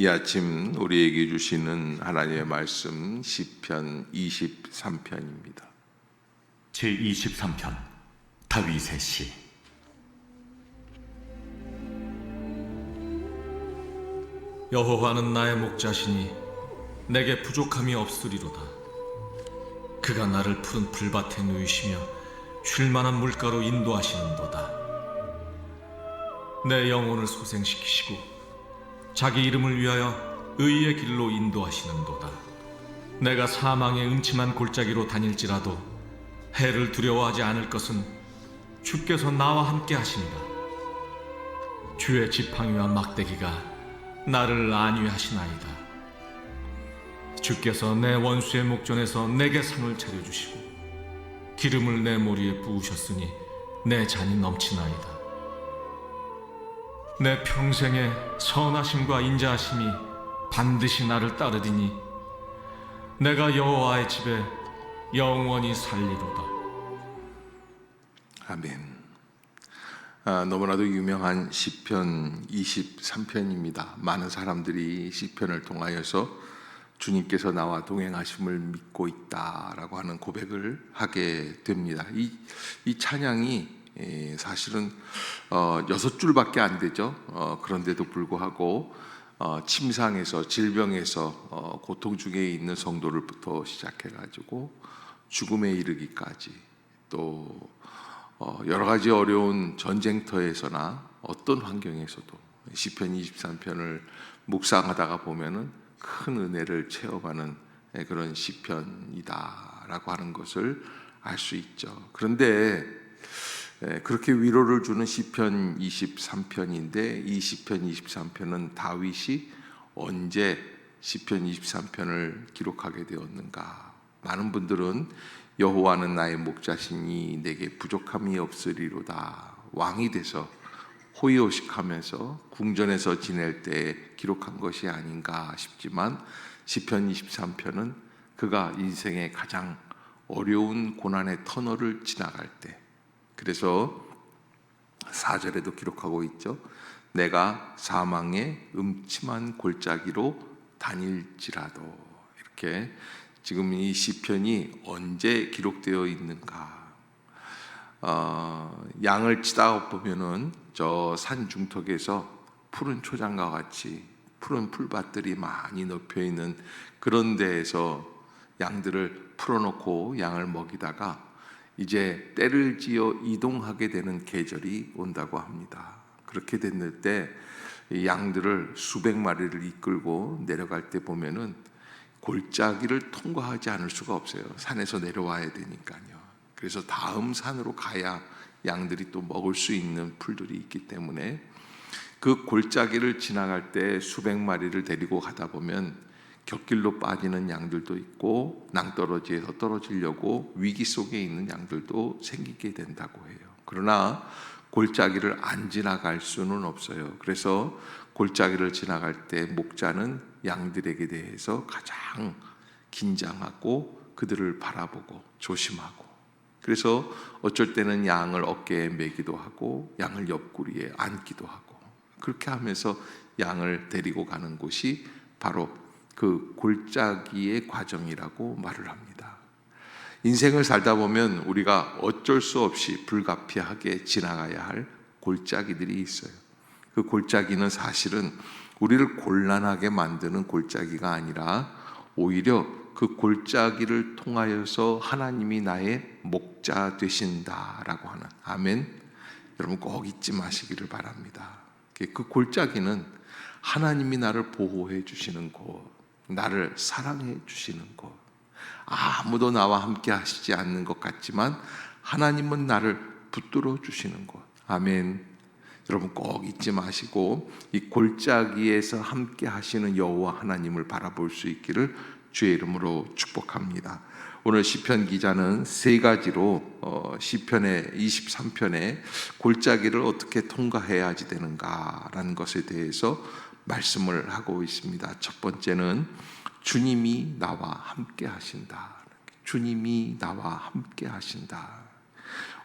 이 아침 우리에게 주시는 하나님의 말씀 시편 23편입니다. 제23편 다윗의 시. 여호와는 나의 목자시니 내게 부족함이 없으리로다. 그가 나를 푸른 풀밭에 누이시며 쉴만한 물가로 인도하시는도다. 내 영혼을 소생시키시고 자기 이름을 위하여 의의 길로 인도하시는도다. 내가 사망의 음침한 골짜기로 다닐지라도 해를 두려워하지 않을 것은 주께서 나와 함께 하시니라. 주의 지팡이와 막대기가 나를 안위하시나이다. 주께서 내 원수의 목전에서 내게 상을 차려주시고 기름을 내 머리에 부으셨으니 내 잔이 넘치나이다. 내 평생의 선하심과 인자하심이 반드시 나를 따르리니 내가 여호와의 집에 영원히 살리로다. 아멘. 너무나도 유명한 시편 23편입니다. 많은 사람들이 시편을 통하여서 주님께서 나와 동행하심을 믿고 있다라고 하는 고백을 하게 됩니다. 이 찬양이 사실은 6줄밖에 안 되죠. 그런데도 불구하고 침상에서 질병에서 고통 중에 있는 성도를부터 시작해가지고 죽음에 이르기까지 또 여러 가지 어려운 전쟁터에서나 어떤 환경에서도 시편 23편을 묵상하다가 보면은 큰 은혜를 체험하는 그런 시편이다라고 하는 것을 알 수 있죠. 그런데 그렇게 위로를 주는 시편 23편인데 이 시편 23편은 다윗이 언제 시편 23편을 기록하게 되었는가? 많은 분들은 여호와는 나의 목자시니 내게 부족함이 없으리로다. 왕이 돼서 호의호식하면서 궁전에서 지낼 때 기록한 것이 아닌가 싶지만 시편 23편은 그가 인생의 가장 어려운 고난의 터널을 지나갈 때, 그래서 4절에도 기록하고 있죠. 내가 사망의 음침한 골짜기로 다닐지라도. 이렇게 지금 이 시편이 언제 기록되어 있는가? 양을 치다 보면은 저 산 중턱에서 푸른 초장과 같이 푸른 풀밭들이 많이 넓혀 있는 그런 데에서 양들을 풀어놓고 양을 먹이다가 이제 때를 지어 이동하게 되는 계절이 온다고 합니다. 그렇게 됐을 때 양들을 수백 마리를 이끌고 내려갈 때 보면은 골짜기를 통과하지 않을 수가 없어요. 산에서 내려와야 되니까요. 그래서 다음 산으로 가야 양들이 또 먹을 수 있는 풀들이 있기 때문에 그 골짜기를 지나갈 때 수백 마리를 데리고 가다 보면 곁길로 빠지는 양들도 있고 낭떠러지에서 떨어지려고 위기 속에 있는 양들도 생기게 된다고 해요. 그러나 골짜기를 안 지나갈 수는 없어요. 그래서 골짜기를 지나갈 때 목자는 양들에게 대해서 가장 긴장하고 그들을 바라보고 조심하고, 그래서 어쩔 때는 양을 어깨에 메기도 하고 양을 옆구리에 안기도 하고, 그렇게 하면서 양을 데리고 가는 곳이 바로 그 골짜기의 과정이라고 말을 합니다. 인생을 살다 보면 우리가 어쩔 수 없이 불가피하게 지나가야 할 골짜기들이 있어요. 그 골짜기는 사실은 우리를 곤란하게 만드는 골짜기가 아니라 오히려 그 골짜기를 통하여서 하나님이 나의 목자 되신다라고 하는, 아멘. 여러분 꼭 잊지 마시기를 바랍니다. 그 골짜기는 하나님이 나를 보호해 주시는 곳, 나를 사랑해 주시는 곳, 아무도 나와 함께 하시지 않는 것 같지만 하나님은 나를 붙들어 주시는 곳, 아멘. 여러분 꼭 잊지 마시고 이 골짜기에서 함께 하시는 여호와 하나님을 바라볼 수 있기를 주의 이름으로 축복합니다. 오늘 시편 기자는 세 가지로 시편의 23편에 골짜기를 어떻게 통과해야지 되는가라는 것에 대해서 말씀을 하고 있습니다. 첫 번째는 주님이 나와 함께 하신다. 주님이 나와 함께 하신다.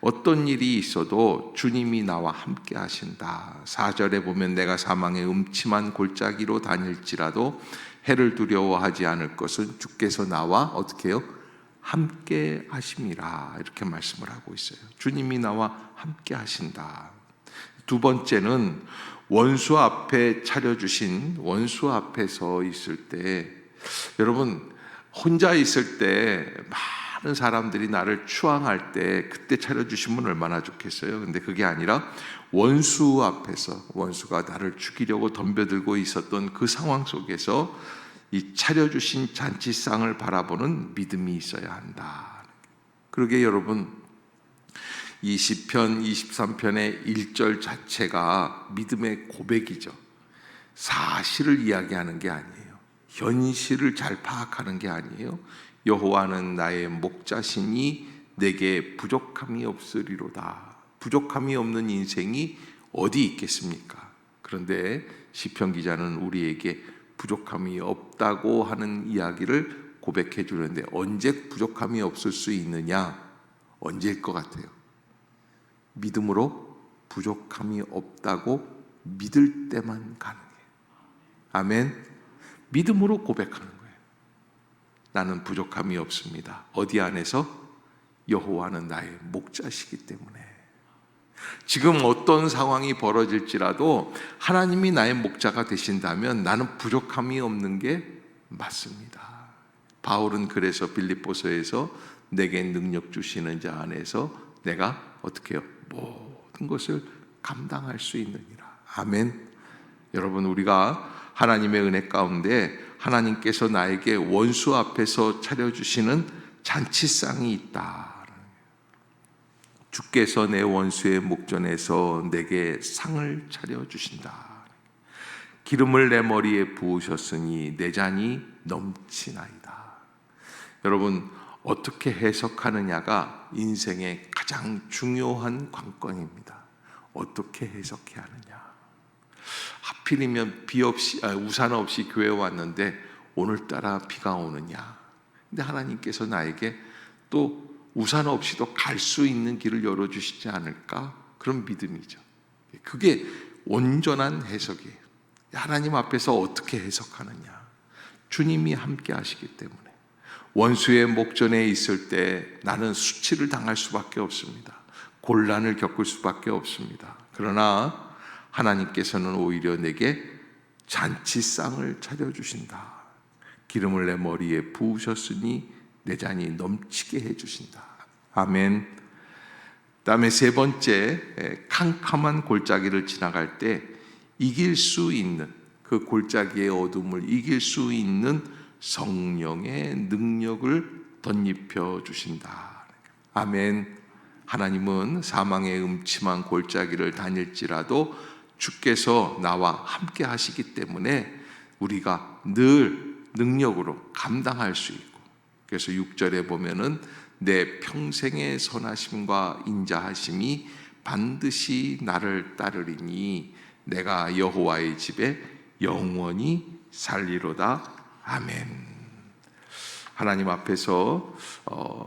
어떤 일이 있어도 주님이 나와 함께 하신다. 4절에 보면 내가 사망의 음침한 골짜기로 다닐지라도 해를 두려워하지 않을 것은 주께서 나와 어떻게 해요? 함께 하심이라. 이렇게 말씀을 하고 있어요. 주님이 나와 함께 하신다. 두 번째는 원수 앞에 차려주신, 원수 앞에 서 있을 때, 여러분 혼자 있을 때 많은 사람들이 나를 추앙할 때 그때 차려주시면 얼마나 좋겠어요. 근데 그게 아니라 원수 앞에서, 원수가 나를 죽이려고 덤벼들고 있었던 그 상황 속에서 이 차려주신 잔치상을 바라보는 믿음이 있어야 한다. 그러게 여러분, 이 시편 23편의 1절 자체가 믿음의 고백이죠. 사실을 이야기하는 게 아니에요. 현실을 잘 파악하는 게 아니에요. 여호와는 나의 목자시니 내게 부족함이 없으리로다. 부족함이 없는 인생이 어디 있겠습니까? 그런데 시편 기자는 우리에게 부족함이 없다고 하는 이야기를 고백해 주는데, 언제 부족함이 없을 수 있느냐? 언제일 것 같아요? 믿음으로 부족함이 없다고 믿을 때만 가능해요. 아멘. 믿음으로 고백하는 거예요. 나는 부족함이 없습니다. 어디 안에서? 여호와는 나의 목자시기 때문에. 지금 어떤 상황이 벌어질지라도 하나님이 나의 목자가 되신다면 나는 부족함이 없는 게 맞습니다. 바울은 그래서 빌립보서에서 내게 능력 주시는 자 안에서 내가 어떻게 해요? 모든 것을 감당할 수 있느니라. 아멘. 여러분, 우리가 하나님의 은혜 가운데 하나님께서 나에게 원수 앞에서 차려주시는 잔치상이 있다. 주께서 내 원수의 목전에서 내게 상을 차려주신다. 기름을 내 머리에 부으셨으니 내 잔이 넘치나이다. 여러분, 어떻게 해석하느냐가 인생의 가장 중요한 관건입니다. 어떻게 해석해야 하느냐. 하필이면 우산 없이 교회에 왔는데 오늘따라 비가 오느냐. 근데 하나님께서 나에게 또 우산 없이도 갈 수 있는 길을 열어주시지 않을까? 그런 믿음이죠. 그게 온전한 해석이에요. 하나님 앞에서 어떻게 해석하느냐. 주님이 함께 하시기 때문에. 원수의 목전에 있을 때 나는 수치를 당할 수밖에 없습니다. 곤란을 겪을 수밖에 없습니다. 그러나 하나님께서는 오히려 내게 잔치상을 차려주신다. 기름을 내 머리에 부으셨으니 내 잔이 넘치게 해주신다. 아멘. 다음에 세 번째, 캄캄한 골짜기를 지나갈 때 이길 수 있는, 그 골짜기의 어둠을 이길 수 있는 성령의 능력을 덧입혀 주신다. 아멘. 하나님은 사망의 음침한 골짜기를 다닐지라도 주께서 나와 함께 하시기 때문에 우리가 늘 능력으로 감당할 수 있고, 그래서 6절에 보면은 내 평생의 선하심과 인자하심이 반드시 나를 따르리니 내가 여호와의 집에 영원히 살리로다. 아멘. 하나님 앞에서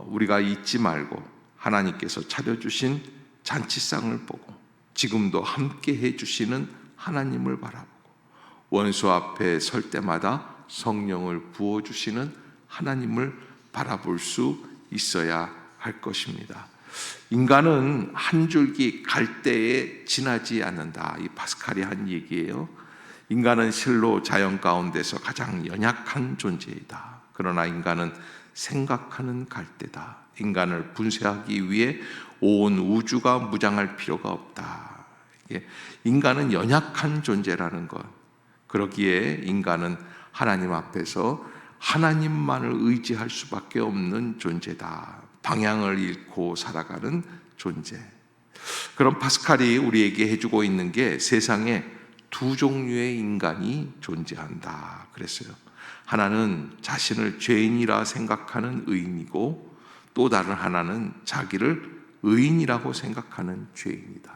우리가 잊지 말고 하나님께서 차려주신 잔치상을 보고 지금도 함께 해주시는 하나님을 바라보고 원수 앞에 설 때마다 성령을 부어주시는 하나님을 바라볼 수 있어야 할 것입니다. 인간은 한 줄기 갈대에 지나지 않는다. 이 파스칼이 한 얘기예요. 인간은 실로 자연 가운데서 가장 연약한 존재이다. 그러나 인간은 생각하는 갈대다. 인간을 분쇄하기 위해 온 우주가 무장할 필요가 없다. 인간은 연약한 존재라는 것. 그러기에 인간은 하나님 앞에서 하나님만을 의지할 수밖에 없는 존재다. 방향을 잃고 살아가는 존재. 그럼 파스칼이 우리에게 해주고 있는 게 세상에 두 종류의 인간이 존재한다 그랬어요. 하나는 자신을 죄인이라 생각하는 의인이고 또 다른 하나는 자기를 의인이라고 생각하는 죄인이다.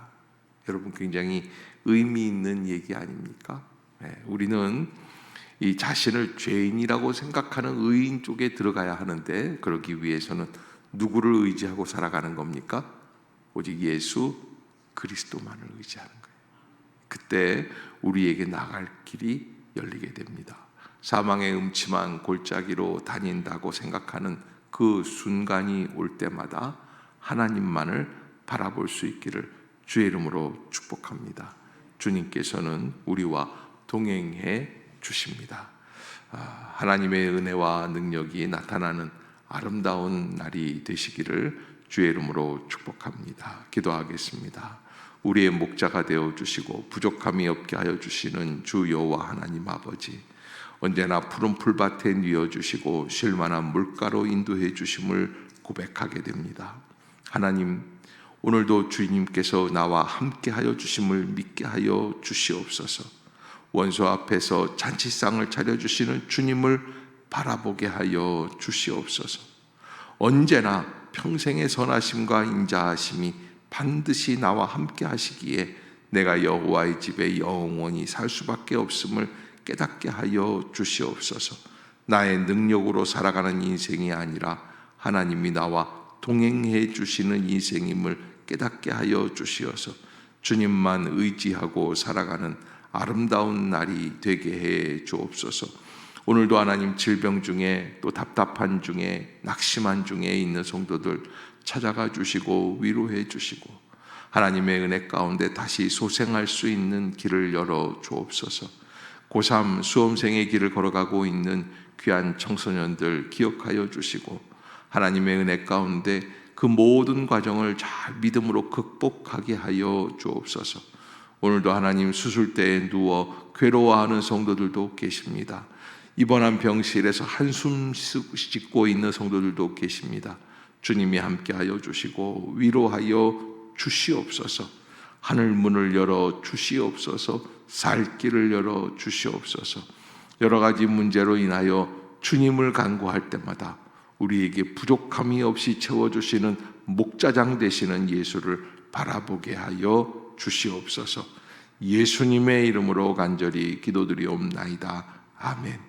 여러분, 굉장히 의미 있는 얘기 아닙니까? 우리는 이 자신을 죄인이라고 생각하는 의인 쪽에 들어가야 하는데, 그러기 위해서는 누구를 의지하고 살아가는 겁니까? 오직 예수 그리스도만을 의지하는 거예요. 그때 우리에게 나갈 길이 열리게 됩니다. 사망의 음침한 골짜기로 다닌다고 생각하는 그 순간이 올 때마다 하나님만을 바라볼 수 있기를 주의 이름으로 축복합니다. 주님께서는 우리와 동행해 주십니다. 하나님의 은혜와 능력이 나타나는 아름다운 날이 되시기를 주의 이름으로 축복합니다. 기도하겠습니다. 우리의 목자가 되어 주시고 부족함이 없게 하여 주시는 주 여호와 하나님 아버지, 언제나 푸른 풀밭에 누워 주시고 쉴 만한 물가로 인도해 주심을 고백하게 됩니다. 하나님, 오늘도 주님께서 나와 함께 하여 주심을 믿게 하여 주시옵소서. 원수 앞에서 잔치상을 차려주시는 주님을 바라보게 하여 주시옵소서. 언제나 평생의 선하심과 인자하심이 반드시 나와 함께 하시기에 내가 여호와의 집에 영원히 살 수밖에 없음을 깨닫게 하여 주시옵소서. 나의 능력으로 살아가는 인생이 아니라 하나님이 나와 동행해 주시는 인생임을 깨닫게 하여 주시어서 주님만 의지하고 살아가는 아름다운 날이 되게 해 주옵소서. 오늘도 하나님, 질병 중에 또 답답한 중에 낙심한 중에 있는 성도들 찾아가 주시고 위로해 주시고 하나님의 은혜 가운데 다시 소생할 수 있는 길을 열어 주옵소서. 고3 수험생의 길을 걸어가고 있는 귀한 청소년들 기억하여 주시고 하나님의 은혜 가운데 그 모든 과정을 잘 믿음으로 극복하게 하여 주옵소서. 오늘도 하나님, 수술대에 누워 괴로워하는 성도들도 계십니다. 입원한 병실에서 한숨 짓고 있는 성도들도 계십니다. 주님이 함께하여 주시고 위로하여 주시옵소서. 하늘 문을 열어 주시옵소서. 살 길을 열어 주시옵소서. 여러 가지 문제로 인하여 주님을 간구할 때마다 우리에게 부족함이 없이 채워주시는 목자장 되시는 예수를 바라보게 하여 주시옵소서. 예수님의 이름으로 간절히 기도드리옵나이다. 아멘.